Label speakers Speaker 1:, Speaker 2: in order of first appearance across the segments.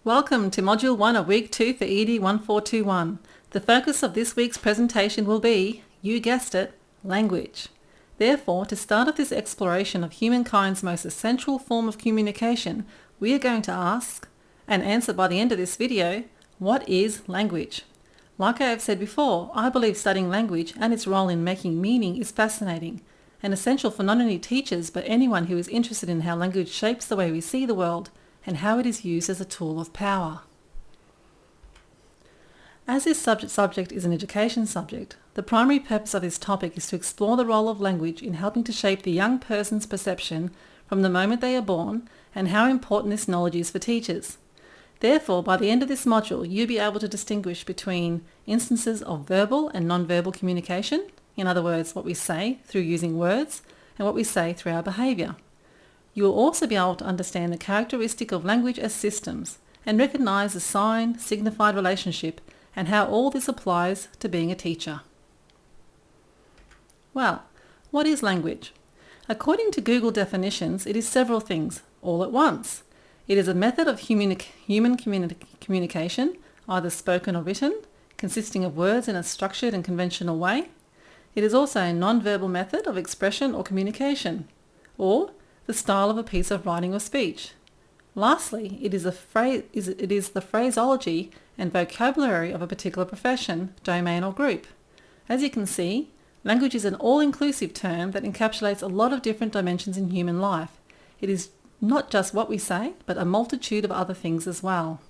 Speaker 1: Welcome to Module 1 of Week 2 for ED 1421. The focus of this week's presentation will be, you guessed it, language. Therefore, to start off this exploration of humankind's most essential form of communication, we are going to ask, and answer by the end of this video, what is language? Like I have said before, I believe studying language and its role in making meaning is fascinating and essential for not only teachers but anyone who is interested in how language shapes the way we see the world and how it is used as a tool of power. As this subject is an education subject, the primary purpose of this topic is to explore the role of language in helping to shape the young person's perception from the moment they are born and how important this knowledge is for teachers. Therefore, by the end of this module, you'll be able to distinguish between instances of verbal and non-verbal communication, in other words, what we say through using words and what we say through our behaviour. You will also be able to understand the characteristic of language as systems and recognise the sign-signified relationship and how all this applies to being a teacher. Well, what is language? According to Google definitions, it is several things, all at once. It is a method of human communication, either spoken or written, consisting of words in a structured and conventional way. It is also a non-verbal method of expression or communication, or the style of a piece of writing or speech. Lastly, it is the phraseology and vocabulary of a particular profession, domain or group. As you can see, language is an all-inclusive term that encapsulates a lot of different dimensions in human life. It is not just what we say, but a multitude of other things as well.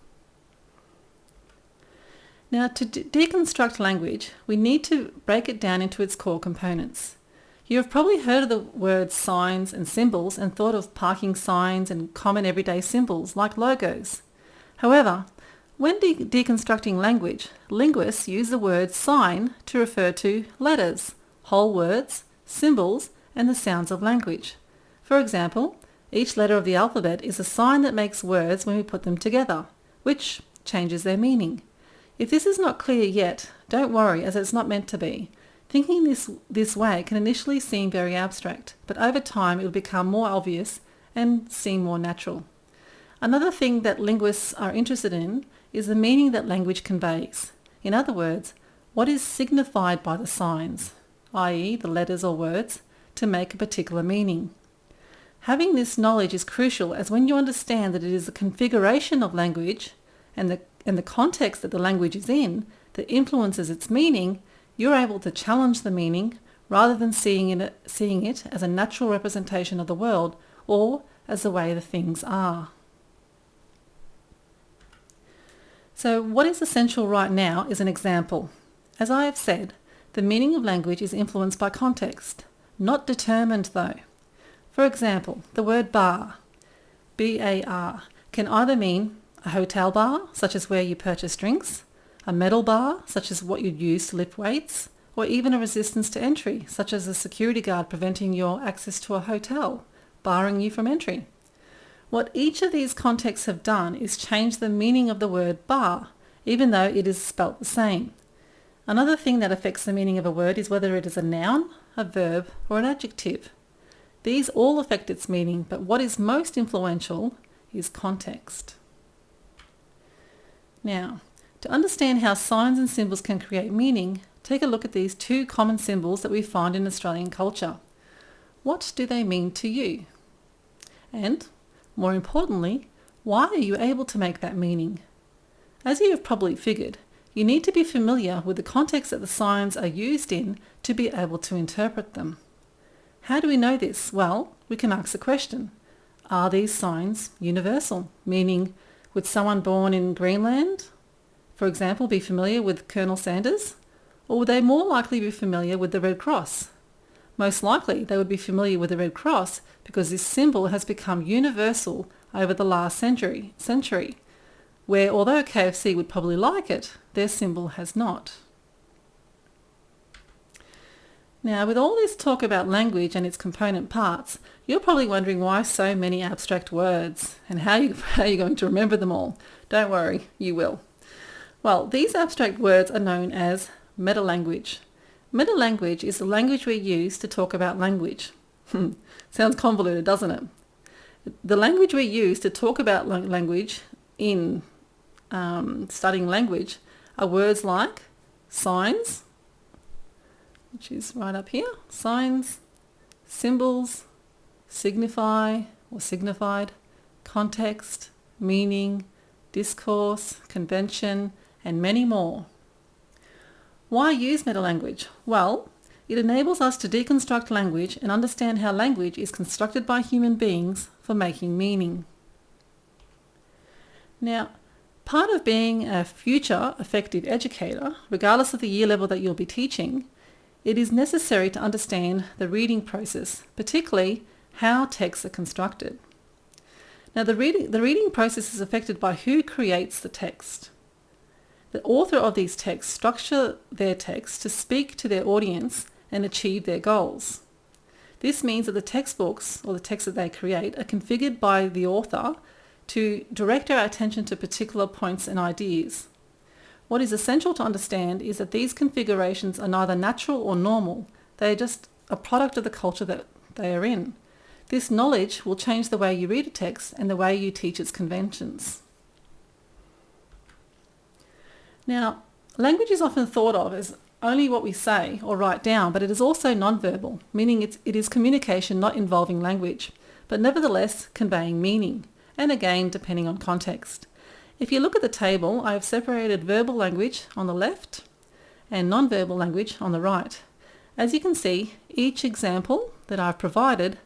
Speaker 1: Now, to deconstruct language, we need to break it down into its core components. You have probably heard of the words signs and symbols and thought of parking signs and common everyday symbols like logos. However, when deconstructing language, linguists use the word sign to refer to letters, whole words, symbols, and the sounds of language. For example, each letter of the alphabet is a sign that makes words when we put them together, which changes their meaning. If this is not clear yet, don't worry, as it's not meant to be. Thinking this way can initially seem very abstract, but over time it will become more obvious and seem more natural. Another thing that linguists are interested in is the meaning that language conveys. In other words, what is signified by the signs, i.e. the letters or words, to make a particular meaning. Having this knowledge is crucial, as when you understand that it is the configuration of language and the context that the language is in that influences its meaning, you're able to challenge the meaning rather than seeing it as a natural representation of the world or as the way the things are. So what is essential right now is an example. As I have said, the meaning of language is influenced by context, not determined though. For example, the word bar, B-A-R, can either mean a hotel bar, such as where you purchase drinks, a metal bar, such as what you'd use to lift weights, or even a resistance to entry, such as a security guard preventing your access to a hotel, barring you from entry. What each of these contexts have done is change the meaning of the word bar, even though it is spelt the same. Another thing that affects the meaning of a word is whether it is a noun, a verb, or an adjective. These all affect its meaning, but what is most influential is context. Now, to understand how signs and symbols can create meaning, take a look at these two common symbols that we find in Australian culture. What do they mean to you? And, more importantly, why are you able to make that meaning? As you have probably figured, you need to be familiar with the context that the signs are used in to be able to interpret them. How do we know this? Well, we can ask the question, are these signs universal? Meaning, would someone born in Greenland, for example, be familiar with Colonel Sanders? Or would they more likely be familiar with the Red Cross? Most likely they would be familiar with the Red Cross because this symbol has become universal over the last century, where although KFC would probably like it, their symbol has not. Now, with all this talk about language and its component parts, you're probably wondering why so many abstract words and how you're going to remember them all. Don't worry, you will. Well, these abstract words are known as metalanguage. Metalanguage is the language we use to talk about language. Sounds convoluted, doesn't it? The language we use to talk about language in studying language are words like signs, which is right up here, signs, symbols, signify or signified, context, meaning, discourse, convention, and many more. Why use metalanguage? Well, it enables us to deconstruct language and understand how language is constructed by human beings for making meaning. Now, part of being a future effective educator, regardless of the year level that you'll be teaching, it is necessary to understand the reading process, particularly how texts are constructed. Now, the reading process is affected by who creates the text. The author of these texts structure their text to speak to their audience and achieve their goals. This means that the textbooks, or the texts that they create, are configured by the author to direct our attention to particular points and ideas. What is essential to understand is that these configurations are neither natural or normal. They are just a product of the culture that they are in. This knowledge will change the way you read a text and the way you teach its conventions. Now, language is often thought of as only what we say or write down, but it is also nonverbal, meaning it is communication not involving language, but nevertheless conveying meaning, and again depending on context. If you look at the table, I have separated verbal language on the left and nonverbal language on the right. As you can see, each example that I've provided,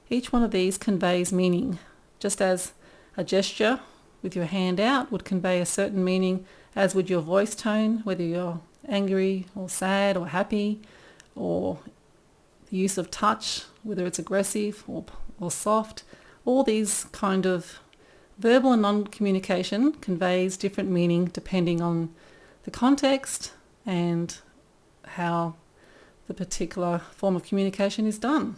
Speaker 1: each one of these conveys meaning, just as a gesture with your hand out would convey a certain meaning, as would your voice tone, whether you're angry or sad or happy, or the use of touch, whether it's aggressive or soft. All these kind of verbal and non-communication conveys different meaning depending on the context and how the particular form of communication is done.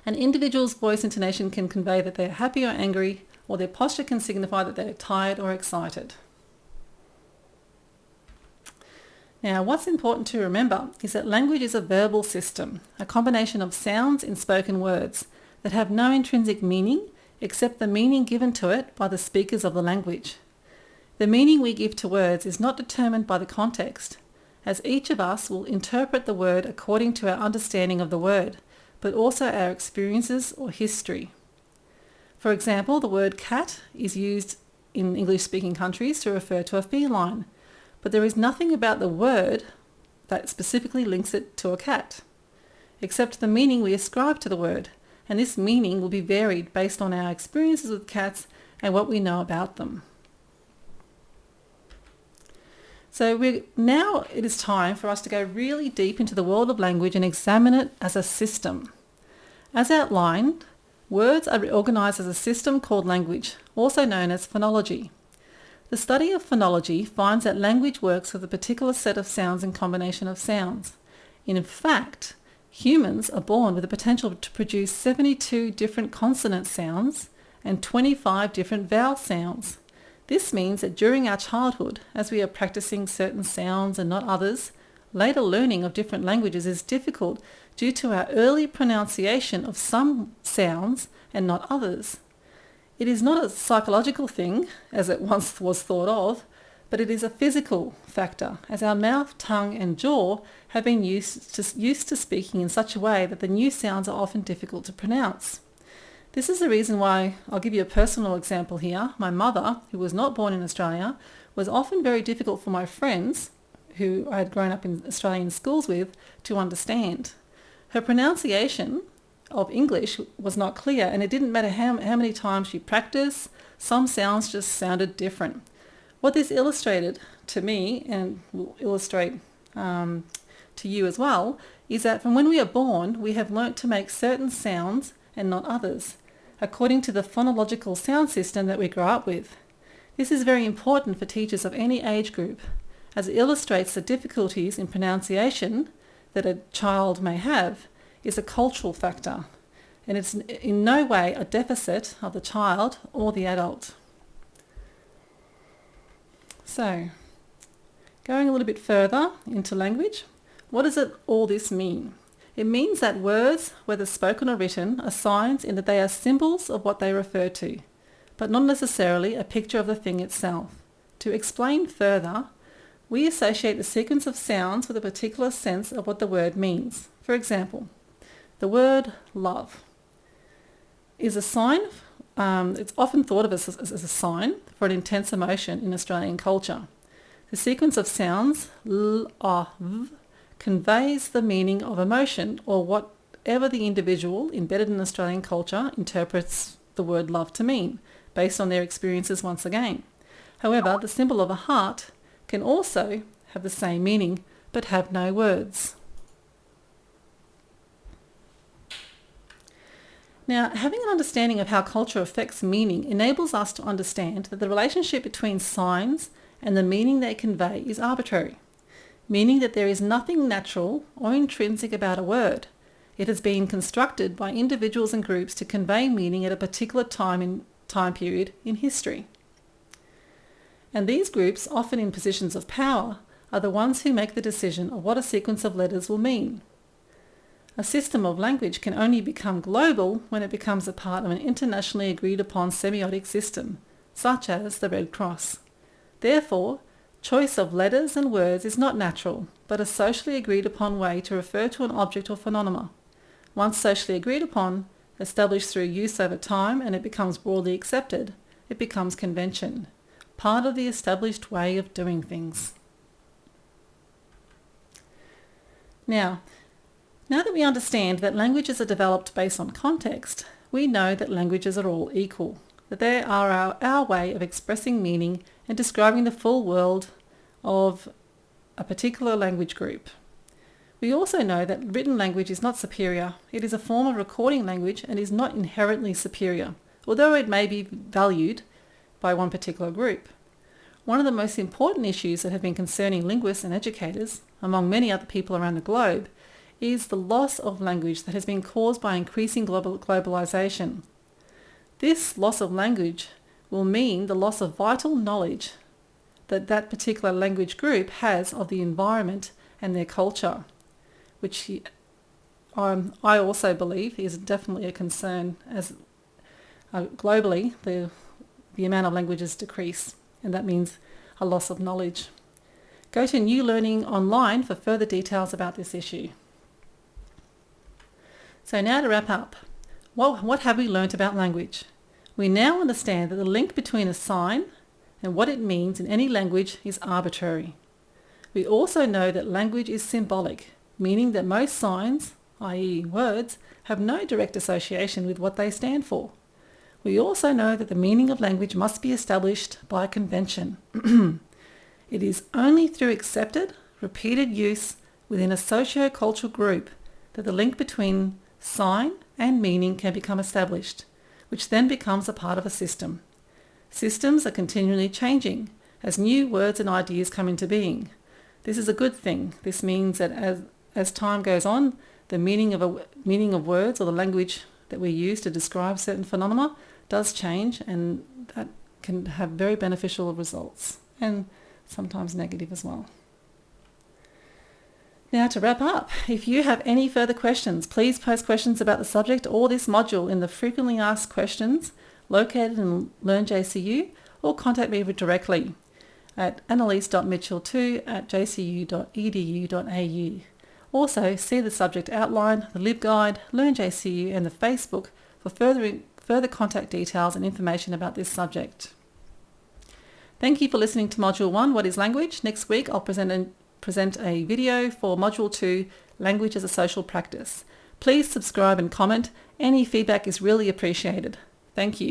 Speaker 1: An individual's voice intonation can convey that they're happy or angry, or their posture can signify that they're tired or excited. Now, what's important to remember is that language is a verbal system, a combination of sounds in spoken words that have no intrinsic meaning except the meaning given to it by the speakers of the language. The meaning we give to words is not determined by the context, as each of us will interpret the word according to our understanding of the word, but also our experiences or history. For example, the word cat is used in English-speaking countries to refer to a feline, but there is nothing about the word that specifically links it to a cat, except the meaning we ascribe to the word, and this meaning will be varied based on our experiences with cats and what we know about them. So now it is time for us to go really deep into the world of language and examine it as a system. As outlined, words are organised as a system called language, also known as phonology. The study of phonology finds that language works with a particular set of sounds and combination of sounds. In fact, humans are born with the potential to produce 72 different consonant sounds and 25 different vowel sounds. This means that during our childhood, as we are practicing certain sounds and not others, later learning of different languages is difficult due to our early pronunciation of some sounds and not others. It is not a psychological thing, as it once was thought of, but it is a physical factor, as our mouth, tongue and jaw have been used to speaking in such a way that the new sounds are often difficult to pronounce. This is the reason why, I'll give you a personal example here, my mother, who was not born in Australia, was often very difficult for my friends, who I had grown up in Australian schools with, to understand. Her pronunciation of English was not clear, and it didn't matter how many times she practiced, some sounds just sounded different. What this illustrated to me, and will illustrate to you as well, is that from when we are born, we have learnt to make certain sounds and not others, according to the phonological sound system that we grow up with. This is very important for teachers of any age group, as it illustrates the difficulties in pronunciation that a child may have is a cultural factor, and it's in no way a deficit of the child or the adult. So, going a little bit further into language, what does all this mean? It means that words, whether spoken or written, are signs in that they are symbols of what they refer to. but not necessarily a picture of the thing itself. To explain further, we associate the sequence of sounds with a particular sense of what the word means. For example, the word love is a sign, it's often thought of as a sign for an intense emotion in Australian culture. The sequence of sounds, l, a, v, conveys the meaning of emotion or whatever the individual embedded in Australian culture interprets the word love to mean, based on their experiences once again. However, the symbol of a heart can also have the same meaning but have no words. Now, having an understanding of how culture affects meaning enables us to understand that the relationship between signs and the meaning they convey is arbitrary, meaning that there is nothing natural or intrinsic about a word. It has been constructed by individuals and groups to convey meaning at a particular time period in history. And these groups, often in positions of power, are the ones who make the decision of what a sequence of letters will mean. A system of language can only become global when it becomes a part of an internationally agreed upon semiotic system, such as the Red Cross. Therefore, choice of letters and words is not natural, but a socially agreed upon way to refer to an object or phenomena. Once socially agreed upon, established through use over time, and it becomes broadly accepted, it becomes convention, part of the established way of doing things. Now that we understand that languages are developed based on context, we know that languages are all equal, that they are our way of expressing meaning and describing the full world of a particular language group. We also know that written language is not superior. It is a form of recording language and is not inherently superior, although it may be valued by one particular group. One of the most important issues that have been concerning linguists and educators, among many other people around the globe, is the loss of language that has been caused by increasing globalization. This loss of language will mean the loss of vital knowledge that particular language group has of the environment and their culture, which I also believe is definitely a concern as globally the amount of languages decrease, and that means a loss of knowledge. Go to New Learning Online for further details about this issue. So now to wrap up, what have we learnt about language? We now understand that the link between a sign and what it means in any language is arbitrary. We also know that language is symbolic, meaning that most signs, i.e. words, have no direct association with what they stand for. We also know that the meaning of language must be established by convention. It is only through accepted, repeated use within a socio-cultural group that the link between sign and meaning can become established, which then becomes a part of a system. Systems are continually changing as new words and ideas come into being. This is a good thing. This means that as time goes on, the meaning of words or the language that we use to describe certain phenomena does change, and that can have very beneficial results and sometimes negative as well. Now to wrap up, if you have any further questions, please post questions about the subject or this module in the frequently asked questions located in LearnJCU, or contact me directly at annalise.mitchell2@jcu.edu.au. Also, see the subject outline, the LibGuide, LearnJCU and the Facebook for further contact details and information about this subject. Thank you for listening to Module 1, What is Language? Next week I'll present a video for Module 2, Language as a Social Practice. Please subscribe and comment. Any feedback is really appreciated. Thank you.